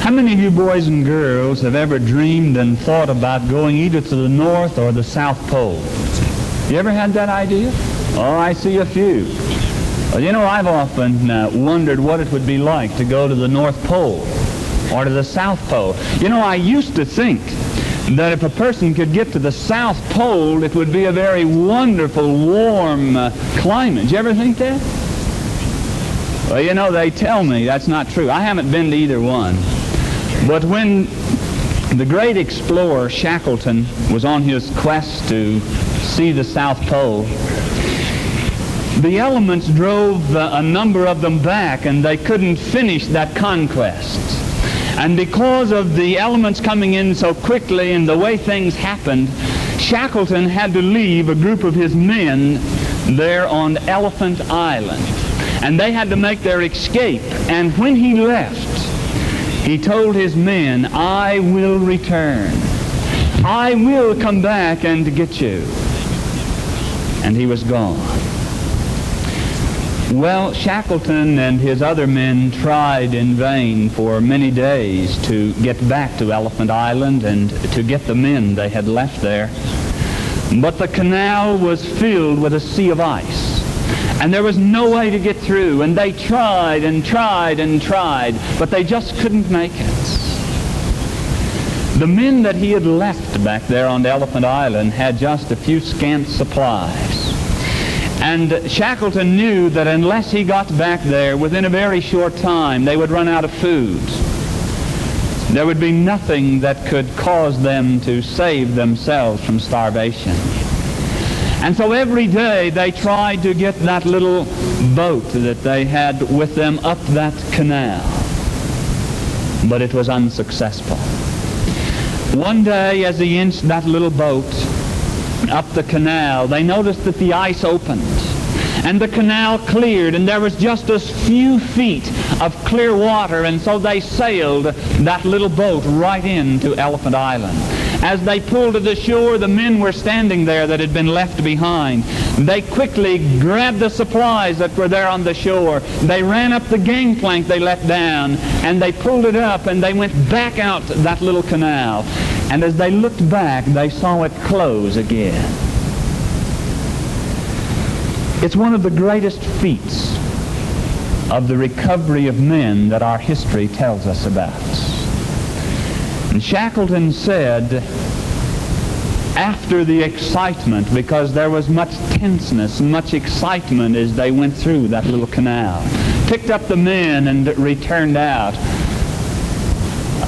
How many of you boys and girls have ever dreamed and thought about going either to the North or the South Pole? You ever had that idea? Oh, I see a few. Well, you know, I've often wondered what it would be like to go to the North Pole or to the South Pole. You know, I used to think that if a person could get to the South Pole, it would be a very wonderful, warm climate. Did you ever think that? Well, you know, they tell me that's not true. I haven't been to either one. But when the great explorer Shackleton was on his quest to see the South Pole, the elements drove a number of them back, and they couldn't finish that conquest. And because of the elements coming in so quickly and the way things happened, Shackleton had to leave a group of his men there on Elephant Island. And they had to make their escape. And when he left, he told his men, "I will return. I will come back and get you." And he was gone. Well, Shackleton and his other men tried in vain for many days to get back to Elephant Island and to get the men they had left there. But the canal was filled with a sea of ice, and there was no way to get through, and they tried and tried and tried, but they just couldn't make it. The men that he had left back there on Elephant Island had just a few scant supplies. And Shackleton knew that unless he got back there within a very short time, they would run out of food. There would be nothing that could cause them to save themselves from starvation. And so every day they tried to get that little boat that they had with them up that canal. But it was unsuccessful. One day, as he inched that little boat up the canal, they noticed that the ice opened and the canal cleared, and there was just a few feet of clear water, and so they sailed that little boat right into Elephant Island. As they pulled to the shore, the men were standing there that had been left behind. They quickly grabbed the supplies that were there on the shore. They ran up the gangplank they let down, and they pulled it up, and they went back out that little canal. And as they looked back, they saw it close again. It's one of the greatest feats of the recovery of men that our history tells us about. And Shackleton said, after the excitement, because there was much tenseness and much excitement as they went through that little canal, picked up the men and returned out,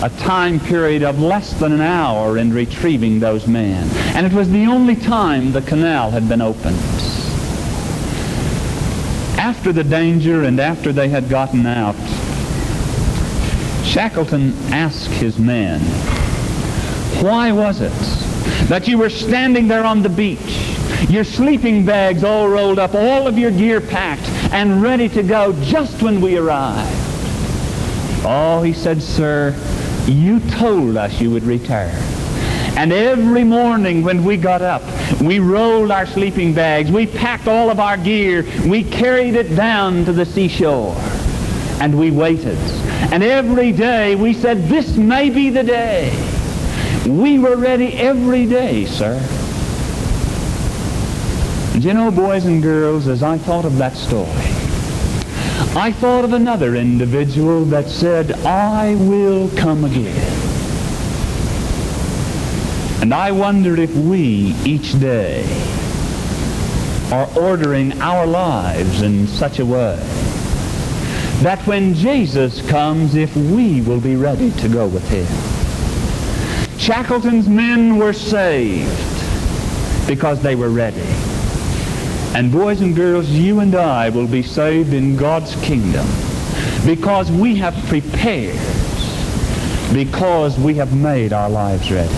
a time period of less than an hour in retrieving those men. And it was the only time the canal had been opened. After the danger and after they had gotten out, Shackleton asked his men, "Why was it that you were standing there on the beach, your sleeping bags all rolled up, all of your gear packed and ready to go just when we arrived?" "Oh," he said, "sir, you told us you would return. And every morning when we got up, we rolled our sleeping bags, we packed all of our gear, we carried it down to the seashore, and we waited. And every day we said, this may be the day." We were ready every day, sir. And you know, boys and girls, as I thought of that story, I thought of another individual that said, "I will come again." And I wonder if we, each day, are ordering our lives in such a way that when Jesus comes, if we will be ready to go with him. Shackleton's men were saved because they were ready. And boys and girls, you and I will be saved in God's kingdom because we have prepared, because we have made our lives ready.